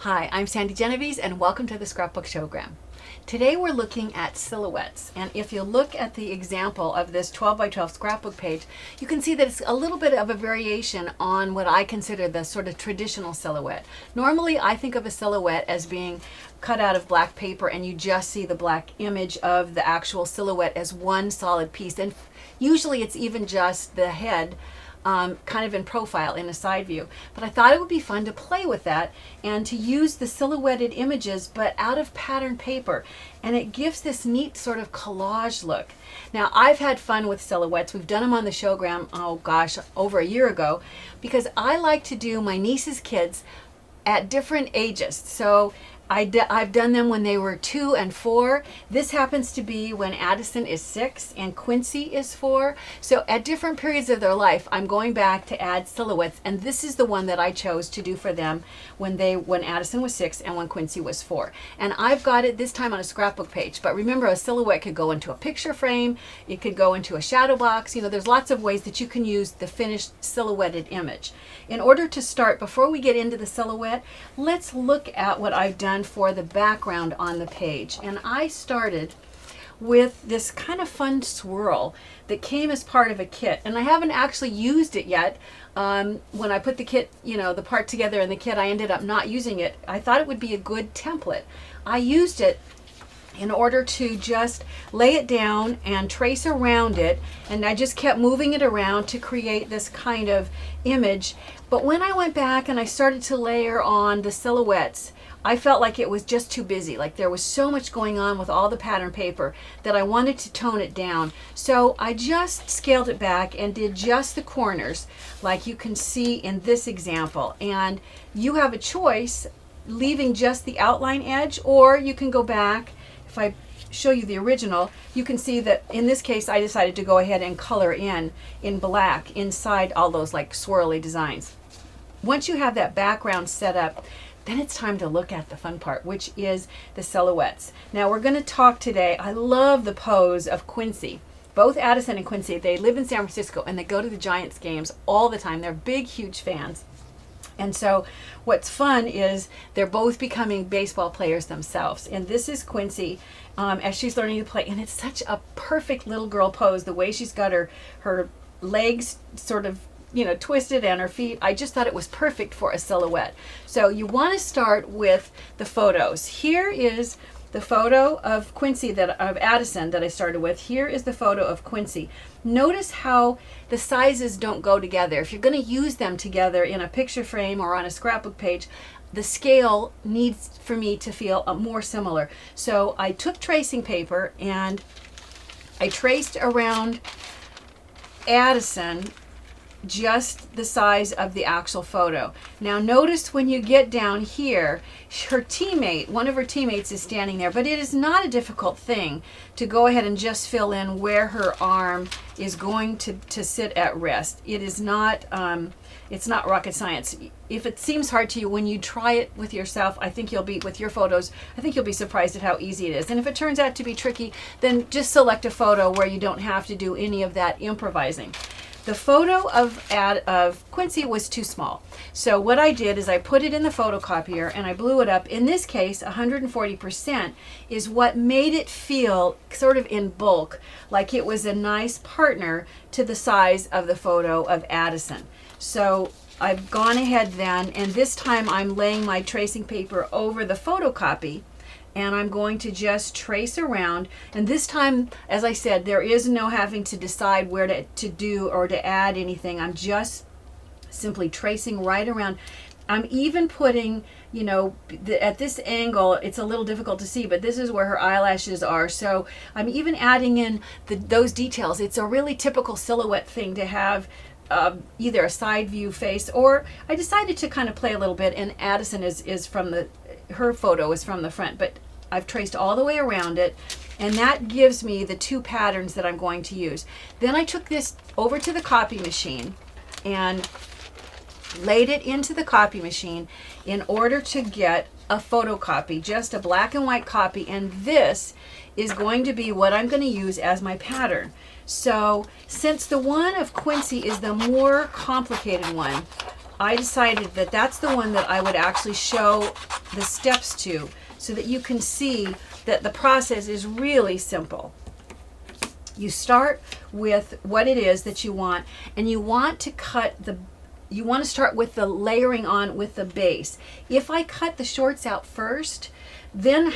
Hi, I'm Sandi Genovese and welcome to the Scrapbook Showgram. Today we're looking at silhouettes, and if you look at the example of this 12 by 12 scrapbook page, you can see that it's a little bit of a variation on what I consider the sort of traditional silhouette. Normally I think of a silhouette as being cut out of black paper and you just see the black image of the actual silhouette as one solid piece, and usually it's even just the head kind of in profile in a side view. But I thought it would be fun to play with that and to use the silhouetted images but out of pattern paper, and it gives this neat sort of collage look. Now I've had fun with silhouettes. We've done them on the showgram, oh gosh, over a year ago, because I like to do my niece's kids at different ages. So I've done them when they were 2 and 4. This happens to be when Addison is 6 and Quincy is 4. So at different periods of their life, I'm going back to add silhouettes, and this is the one that I chose to do for them when Addison was 6 and when Quincy was 4. And I've got it this time on a scrapbook page. But remember, a silhouette could go into a picture frame, it could go into a shadow box. You know, there's lots of ways that you can use the finished silhouetted image. In order to start, before we get into the silhouette, let's look at what I've done for the background on the page. And I started with this kind of fun swirl that came as part of a kit, and I haven't actually used it yet. When I put the kit, the part together in the kit, I ended up not using it. I thought it would be a good template. I used it in order to just lay it down and trace around it, and I just kept moving it around to create this kind of image. But when I went back and I started to layer on the silhouettes, I felt like it was just too busy. Like there was so much going on with all the pattern paper that I wanted to tone it down. So I just scaled it back and did just the corners, like you can see in this example. And you have a choice, leaving just the outline edge, or you can go back. If I show you the original, you can see that in this case I decided to go ahead and color in black inside all those like swirly designs. Once you have that background set up, then it's time to look at the fun part, which is the silhouettes. Now we're going to talk today. I love the pose of Quincy. Both Addison and Quincy, they live in San Francisco and they go to the Giants games all the time. They're big, huge fans. And so what's fun is they're both becoming baseball players themselves. And this is Quincy as she's learning to play. And it's such a perfect little girl pose, the way she's got her legs sort of twisted and her feet. I just thought it was perfect for a silhouette. So you want to start with the photos. Here is the photo of Quincy, of Addison that I started with. Here is the photo of Quincy. Notice how the sizes don't go together. If you're going to use them together in a picture frame or on a scrapbook page, the scale needs for me to feel more similar. So I took tracing paper and I traced around Addison just the size of the actual photo. Now notice when you get down here, one of her teammates is standing there, but it is not a difficult thing to go ahead and just fill in where her arm is going to sit at rest. It is not, it's not rocket science. If it seems hard to you when you try it with yourself, with your photos, I think you'll be surprised at how easy it is. And if it turns out to be tricky, then just select a photo where you don't have to do any of that improvising. The photo of Quincy was too small. So what I did is I put it in the photocopier and I blew it up. In this case, 140% is what made it feel sort of in bulk, like it was a nice partner to the size of the photo of Addison. So I've gone ahead then, and this time I'm laying my tracing paper over the photocopy, and I'm going to just trace around. And this time, as I said, there is no having to decide where to do or to add anything. I'm just simply tracing right around. I'm even putting, at this angle, it's a little difficult to see, but this is where her eyelashes are. So I'm even adding in those details. It's a really typical silhouette thing to have either a side view face, or I decided to kind of play a little bit, and Addison her photo is from the front, but I've traced all the way around it, and that gives me the two patterns that I'm going to use. Then I took this over to the copy machine and laid it into the copy machine in order to get a photocopy, just a black and white copy, and this is going to be what I'm going to use as my pattern. So since the one of Quincy is the more complicated one, I decided that that's the one that I would actually show the steps to so that you can see that the process is really simple. You start with what it is that you want, and you want to start with the layering on with the base. If I cut the shorts out first, then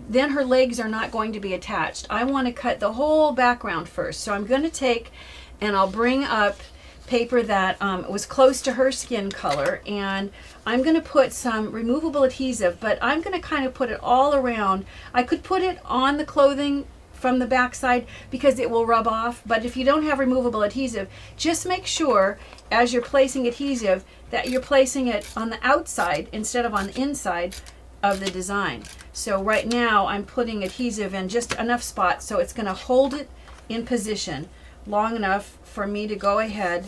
then her legs are not going to be attached. I want to cut the whole background first. So I'm going to take, and I'll bring up paper that was close to her skin color, and I'm going to put some removable adhesive, but I'm going to kind of put it all around. I could put it on the clothing from the back side because it will rub off, but if you don't have removable adhesive, just make sure as you're placing adhesive that you're placing it on the outside instead of on the inside of the design. So right now I'm putting adhesive in just enough spots so it's going to hold it in position long enough for me to go ahead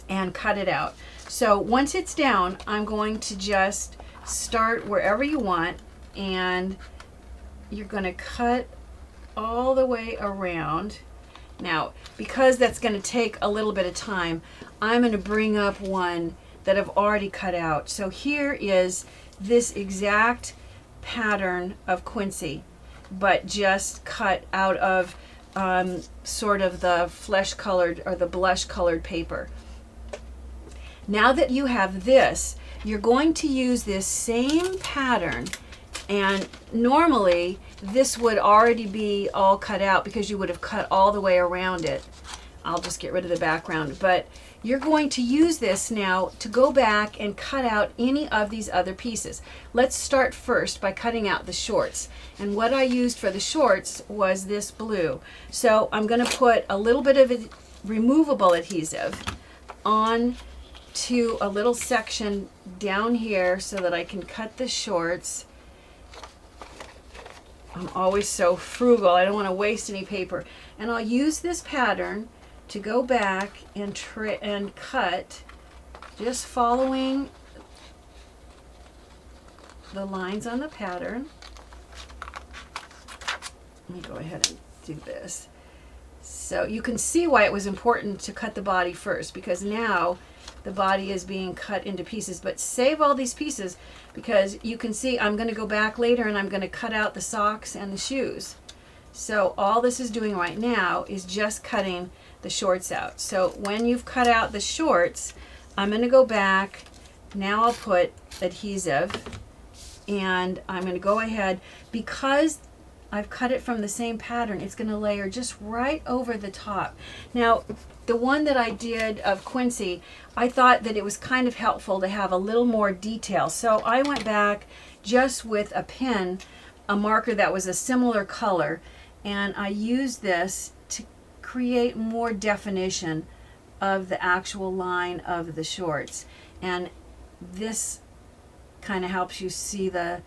and cut it out. So once it's down, I'm going to just start wherever you want, and you're going to cut all the way around. Now, because that's going to take a little bit of time, I'm going to bring up one that I've already cut out. So here is this exact pattern of Quincy, but just cut out of sort of the flesh colored or the blush colored paper. Now that you have this, you're going to use this same pattern, and normally this would already be all cut out because you would have cut all the way around it. I'll just get rid of the background, but you're going to use this now to go back and cut out any of these other pieces. Let's start first by cutting out the shorts. And what I used for the shorts was this blue. So I'm going to put a little bit of removable adhesive on to a little section down here so that I can cut the shorts. I'm always so frugal, I don't want to waste any paper. And I'll use this pattern to go back and cut, just following the lines on the pattern. Let me go ahead and do this. So you can see why it was important to cut the body first, because now the body is being cut into pieces. But save all these pieces because you can see I'm going to go back later and I'm going to cut out the socks and the shoes. So all this is doing right now is just cutting the shorts out. So when you've cut out the shorts, I'm going to go back. Now I'll put adhesive, and I'm going to go ahead, because I've cut it from the same pattern, it's going to layer just right over the top. Now, the one that I did of Quincy, I thought that it was kind of helpful to have a little more detail. So I went back just with a pen, a marker that was a similar color, and I used this to create more definition of the actual line of the shorts. And this kind of helps you see the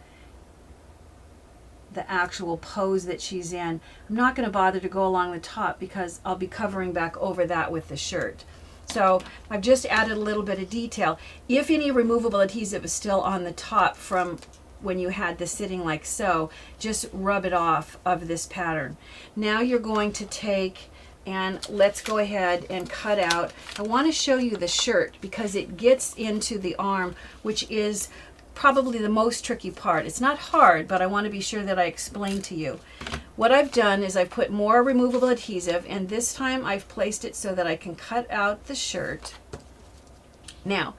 actual pose that she's in. I'm not going to bother to go along the top because I'll be covering back over that with the shirt. So I've just added a little bit of detail. If any removable adhesive is still on the top from when you had this sitting like so, just rub it off of this pattern. Now you're going to take, and let's go ahead and cut out. I want to show you the shirt because it gets into the arm, which is probably the most tricky part. It's not hard, but I want to be sure that I explain to you. What I've done is I've put more removable adhesive, and this time I've placed it so that I can cut out the shirt. Now,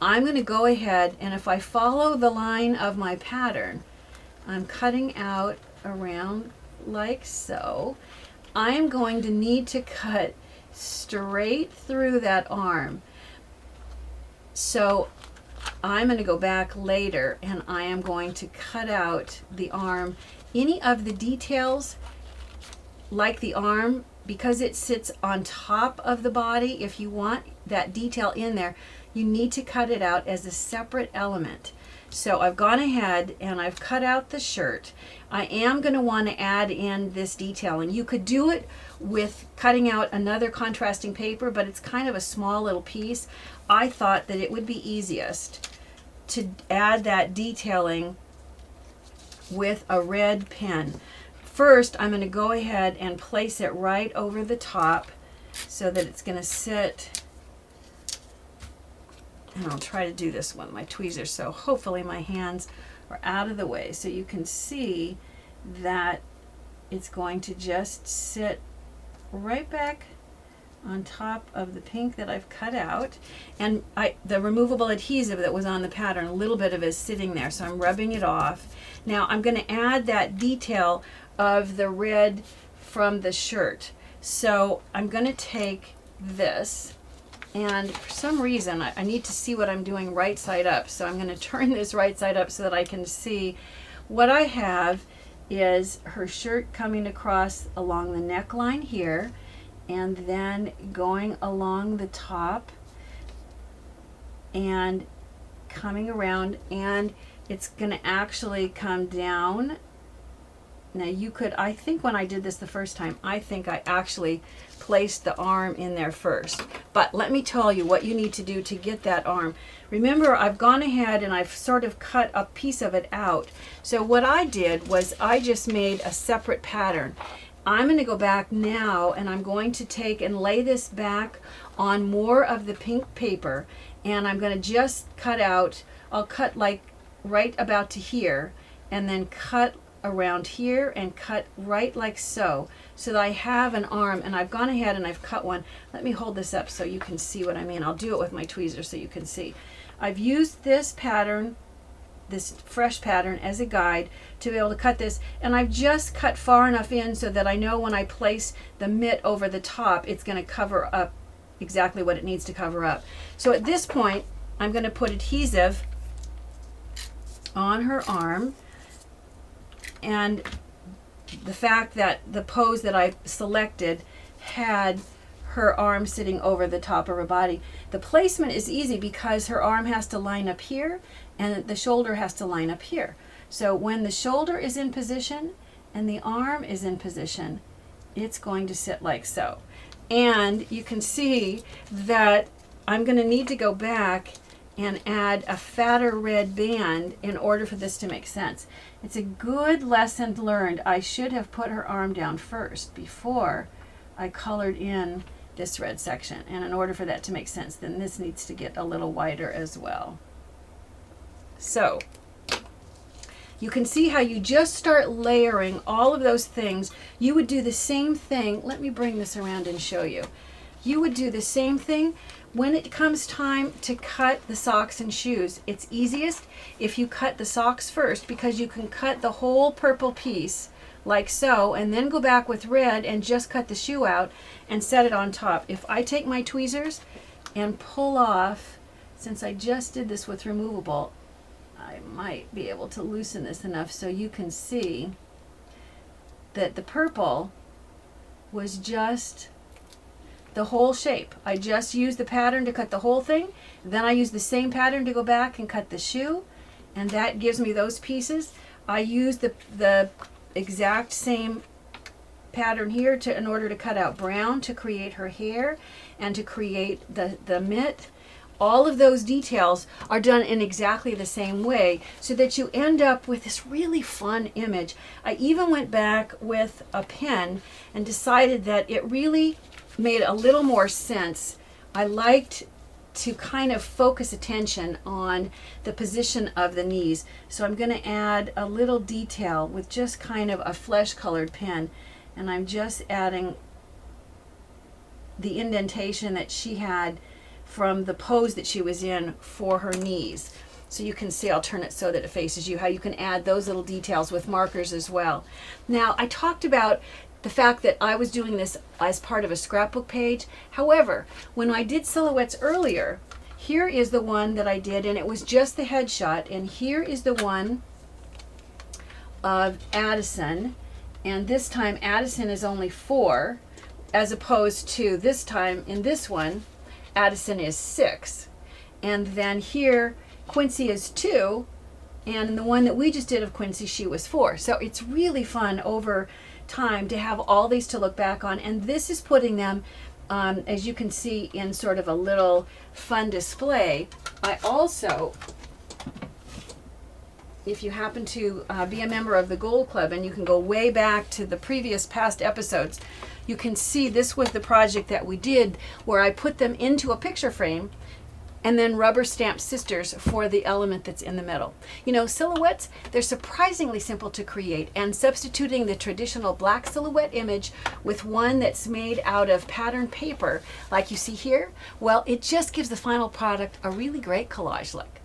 I'm going to go ahead, and if I follow the line of my pattern, I'm cutting out around like so. I'm going to need to cut straight through that arm. So I'm going to go back later and I am going to cut out the arm. Any of the details, like the arm, because it sits on top of the body, if you want that detail in there, you need to cut it out as a separate element. So I've gone ahead and I've cut out the shirt. I am going to want to add in this detail, and you could do it with cutting out another contrasting paper, but it's kind of a small little piece. I thought that it would be easiest to add that detailing with a red pen. First, I'm going to go ahead and place it right over the top so that it's going to sit And I'll try to do this one, my tweezers, so hopefully my hands are out of the way so you can see that it's going to just sit right back on top of the pink that I've cut out. And the removable adhesive that was on the pattern, a little bit of it is sitting there, so I'm rubbing it off. Now I'm going to add that detail of the red from the shirt. So I'm going to take this, and for some reason I need to see what I'm doing right side up, so I'm going to turn this right side up so that I can see what I have is her shirt coming across along the neckline here, and then going along the top and coming around, and it's going to actually come down. Now you could, I think when I did this the first time, I think I actually placed the arm in there first. But let me tell you what you need to do to get that arm. Remember, I've gone ahead and I've sort of cut a piece of it out. So what I did was I just made a separate pattern. I'm going to go back now and I'm going to take and lay this back on more of the pink paper, and I'm going to just cut out, I'll cut like right about to here, and then cut around here and cut right like so, so that I have an arm. And I've gone ahead and I've cut one. Let me hold this up so you can see what I mean. I'll do it with my tweezers so you can see. I've used this pattern, this fresh pattern, as a guide to be able to cut this, and I've just cut far enough in so that I know when I place the mitt over the top it's going to cover up exactly what it needs to cover up. So at this point I'm going to put adhesive on her arm, and the fact that the pose that I selected had her arm sitting over the top of her body, the placement is easy because her arm has to line up here and the shoulder has to line up here. So when the shoulder is in position and the arm is in position, it's going to sit like so. And you can see that I'm going to need to go back and add a fatter red band in order for this to make sense. It's a good lesson learned. I should have put her arm down first before I colored in this red section. And in order for that to make sense, then this needs to get a little wider as well. So you can see how you just start layering all of those things. You would do the same thing. Let me bring this around and show you. You would do the same thing when it comes time to cut the socks and shoes. It's easiest if you cut the socks first, because you can cut the whole purple piece like so, and then go back with red and just cut the shoe out and set it on top. If I take my tweezers and pull off, since I just did this with removable, I might be able to loosen this enough so you can see that the purple was just the whole shape. I just used the pattern to cut the whole thing, then I used the same pattern to go back and cut the shoe, and that gives me those pieces. I used the exact same pattern here in order to cut out brown to create her hair and to create the mitt. All of those details are done in exactly the same way so that you end up with this really fun image. I even went back with a pen and decided that it really made a little more sense. I liked to kind of focus attention on the position of the knees. So I'm going to add a little detail with just kind of a flesh colored pen, and I'm just adding the indentation that she had from the pose that she was in for her knees. So you can see, I'll turn it so that it faces you, how you can add those little details with markers as well. Now, I talked about the fact that I was doing this as part of a scrapbook page. However, when I did silhouettes earlier, here is the one that I did, and it was just the headshot, and here is the one of Addison, and this time Addison is only 4, as opposed to this time in this one Addison is 6, and then here Quincy is 2, and the one that we just did of Quincy, she was 4. So it's really fun over time to have all these to look back on, and this is putting them as you can see in sort of a little fun display. I also, if you happen to be a member of the Gold Club, and you can go way back to the previous past episodes, you can see this was the project that we did where I put them into a picture frame and then rubber stamp sisters for the element that's in the middle. You know, silhouettes, they're surprisingly simple to create, and substituting the traditional black silhouette image with one that's made out of patterned paper, like you see here, well, it just gives the final product a really great collage look.